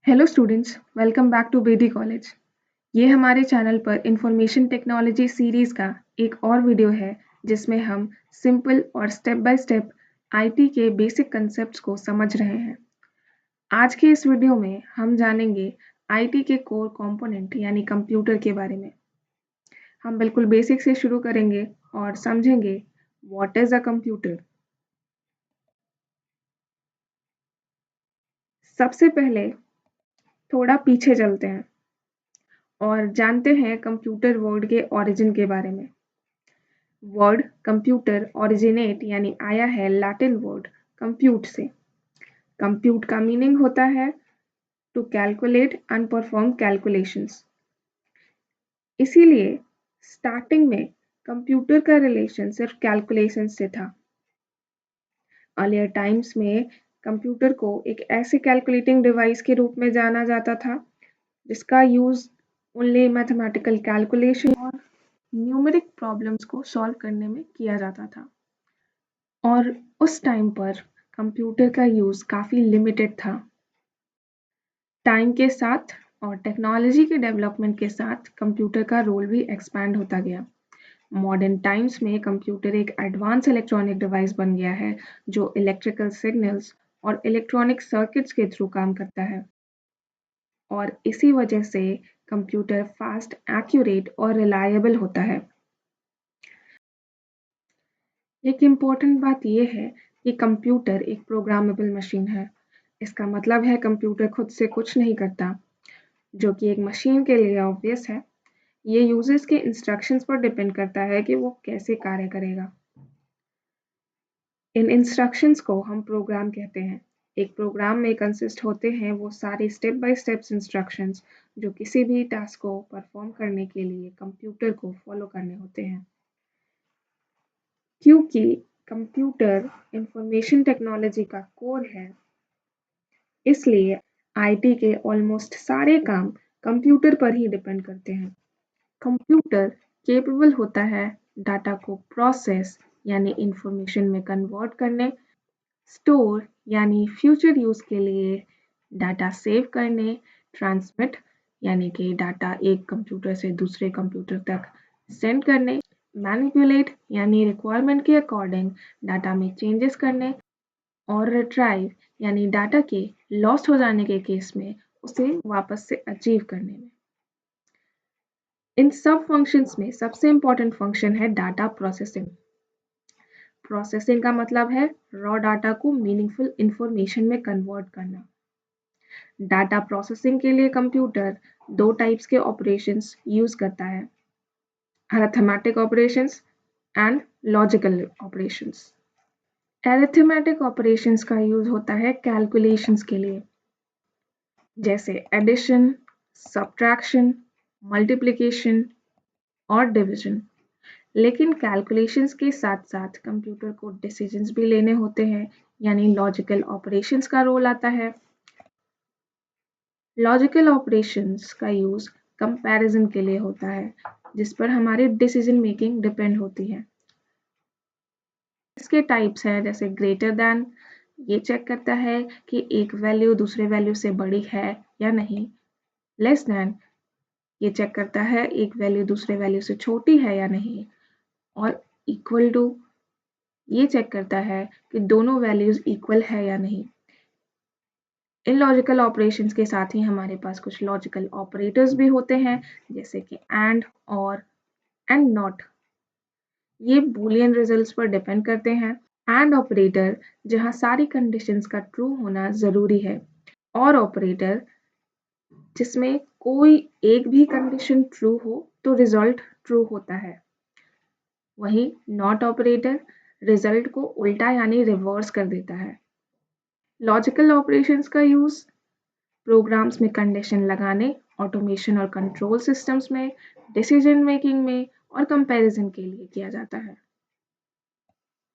Hello students, welcome back to Bedi college. ये हमारे channel पर इंफॉर्मेशन टेक्नोलॉजी सीरीज़ का एक और वीडियो है जिसमें हम सिंपल और स्टेप बाय स्टेप आईटी के बेसिक कंसेप्ट्स को समझ रहे हैं। आज के इस वीडियो में हम जानेंगे आईटी के कोर कंपोनेंट यानी कंप्यूटर के बारे में। हम बिल्कुल बेसिक से शुरू करेंगे और समझेंगे व्हाट इज़ अ कंप्यूटर। सबसे पहले थोड़ा पीछे चलते हैं और जानते हैं कंप्यूटर वर्ड के ओरिजिन के बारे में। वर्ड कंप्यूटर ओरिजिनेट यानी आया है लैटिन वर्ड कंप्यूट से। कंप्यूट का मीनिंग होता है to calculate and perform calculations. इसीलिए स्टार्टिंग में कंप्यूटर का रिलेशन सिर्फ कैलकुलेशन से था। अर्लियर टाइम्स में कंप्यूटर को एक ऐसे कैलकुलेटिंग डिवाइस के रूप में जाना जाता था जिसका यूज ओनली मैथमेटिकल कैलकुलेशन और न्यूमेरिक प्रॉब्लम्स को सॉल्व करने में किया जाता था। और उस टाइम पर कंप्यूटर का यूज़ काफ़ी लिमिटेड था। टाइम के साथ और टेक्नोलॉजी के डेवलपमेंट के साथ कंप्यूटर का रोल भी एक्सपैंड होता गया। मॉडर्न टाइम्स में कंप्यूटर एक एडवांस इलेक्ट्रॉनिक डिवाइस बन गया है जो इलेक्ट्रिकल सिग्नल्स और इलेक्ट्रॉनिक सर्किट्स के थ्रू काम करता है। और इसी वजह से कंप्यूटर फास्ट, एक्यूरेट और रिलायबल होता है। एक इम्पॉर्टेंट बात यह है कि कंप्यूटर एक प्रोग्रामेबल मशीन है। इसका मतलब है कंप्यूटर खुद से कुछ नहीं करता, जो कि एक मशीन के लिए ऑब्वियस है। ये यूजर्स के इंस्ट्रक्शंस पर डिपेंड करता है कि वो कैसे कार्य करेगा। इन इंस्ट्रक्शंस को हम प्रोग्राम कहते हैं। एक प्रोग्राम में कंसिस्ट होते हैं वो सारे स्टेप बाय स्टेप्स इंस्ट्रक्शंस जो किसी भी टास्क को परफॉर्म करने के लिए कंप्यूटर को फॉलो करने होते हैं। क्योंकि कंप्यूटर इंफॉर्मेशन टेक्नोलॉजी का कोर है, इसलिए आईटी के ऑलमोस्ट सारे काम कंप्यूटर पर ही डिपेंड करते हैं। कंप्यूटर केपेबल होता है डाटा को प्रोसेस यानी इंफॉर्मेशन में कन्वर्ट करने, स्टोर यानी फ्यूचर यूज के लिए डाटा सेव करने, ट्रांसमिट यानी कि डाटा एक कंप्यूटर से दूसरे कंप्यूटर तक सेंड करने, मैनिपुलेट यानी रिक्वायरमेंट के अकॉर्डिंग डाटा में चेंजेस करने और रिट्राइव यानी डाटा के लॉस्ट हो जाने के केस में उसे वापस से अचीव करने में। इन सब फंक्शंस में सबसे इम्पॉर्टेंट फंक्शन है डाटा प्रोसेसिंग। प्रोसेसिंग का मतलब है रॉ डाटा को मीनिंगफुल इंफॉर्मेशन में कन्वर्ट करना। डाटा प्रोसेसिंग के लिए कंप्यूटर दो टाइप्स के ऑपरेशंस यूज करता है, arithmetic operations and logical operations. Arithmetic operations का यूज होता है कैलकुलेशंस के लिए, जैसे एडिशन, सब्ट्रैक्शन, मल्टीप्लिकेशन और डिवीजन। लेकिन कैलकुलेशंस के साथ-साथ कंप्यूटर को डिसीजंस भी लेने होते हैं, यानी लॉजिकल ऑपरेशंस का रोल आता है। लॉजिकल ऑपरेशंस का यूज कंपैरिजन के लिए होता है, जिस पर हमारी डिसीजन मेकिंग डिपेंड होती है। इसके टाइप्स हैं जैसे ग्रेटर दैन, ये चेक करता है कि एक वैल्यू दूसरे वैल्यू से बड़ी है या नहीं। लेस दैन, ये चेक करता है एक वैल्यू दूसरे वैल्यू से छोटी है या नहीं। और इक्वल टू, ये चेक करता है कि दोनों वैल्यूज इक्वल है या नहीं। इन लॉजिकल ऑपरेशंस के साथ ही हमारे पास कुछ लॉजिकल ऑपरेटर्स भी होते हैं, जैसे कि एंड, और, एंड नॉट। ये बूलियन रिजल्ट्स पर डिपेंड करते हैं। एंड ऑपरेटर जहां सारी कंडीशंस का ट्रू होना जरूरी है, और ऑपरेटर जिसमें कोई एक भी कंडीशन ट्रू हो तो रिजल्ट ट्रू होता है। वहीं नॉट ऑपरेटर रिजल्ट को उल्टा यानी रिवर्स कर देता है। लॉजिकल ऑपरेशंस का यूज प्रोग्राम्स में कंडीशन लगाने, ऑटोमेशन और कंट्रोल सिस्टम्स में, डिसीजन मेकिंग में और कंपैरिजन के लिए किया जाता है।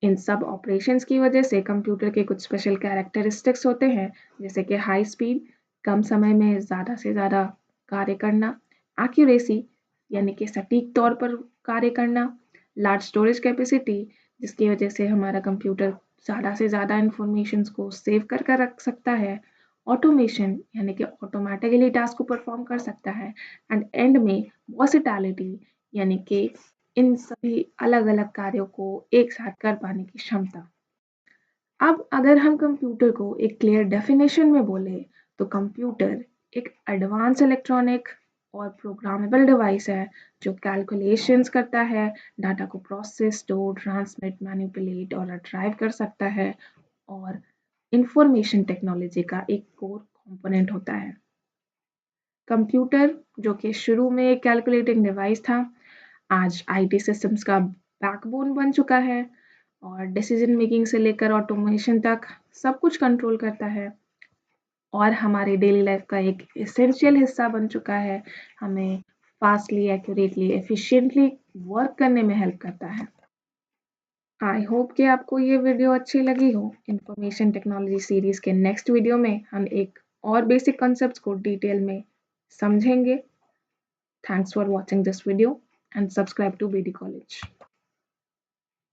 इन सब ऑपरेशंस की वजह से कंप्यूटर के कुछ स्पेशल कैरेक्टरिस्टिक्स होते हैं, जैसे कि हाई स्पीड, कम समय में ज़्यादा से ज़्यादा कार्य करना, एक्यूरेसी यानी कि सटीक तौर पर कार्य करना, लार्ज स्टोरेज कैपेसिटी जिसकी वजह से हमारा कंप्यूटर ज़्यादा से ज़्यादा इंफॉर्मेशन को सेव कर कर रख सकता है, ऑटोमेशन यानी कि ऑटोमेटिकली टास्क को परफॉर्म कर सकता है, एंड एंड में वर्सेटैलिटी यानी कि इन सभी अलग-अलग कार्यों को एक साथ कर पाने की क्षमता। अब अगर हम कंप्यूटर को एक क्लियर डेफिनेशन में बोले तो कंप्यूटर एक एडवांस इलेक्ट्रॉनिक और प्रोग्रामेबल डिवाइस है जो कैलकुलेशंस करता है, डाटा को प्रोसेस, स्टोर, ट्रांसमिट, मैनिपुलेट और ड्राइव कर सकता है और इंफॉर्मेशन टेक्नोलॉजी का एक कोर कंपोनेंट होता है। कंप्यूटर जो कि शुरू में एक कैलकुलेटिंग डिवाइस था, आज आईटी सिस्टम्स का बैकबोन बन चुका है और डिसीजन मेकिंग से लेकर ऑटोमेशन तक सब कुछ कंट्रोल करता है और हमारे डेली लाइफ का एक एसेंशियल हिस्सा बन चुका है। हमें फास्टली, एक्यूरेटली, एफिशिएंटली वर्क करने में हेल्प करता है। आई होप कि आपको ये वीडियो अच्छी लगी हो। इंफॉर्मेशन टेक्नोलॉजी सीरीज़ के नेक्स्ट वीडियो में हम एक और बेसिक कॉन्सेप्ट्स को डिटेल में समझेंगे। Thanks for watching this video and subscribe to BD college.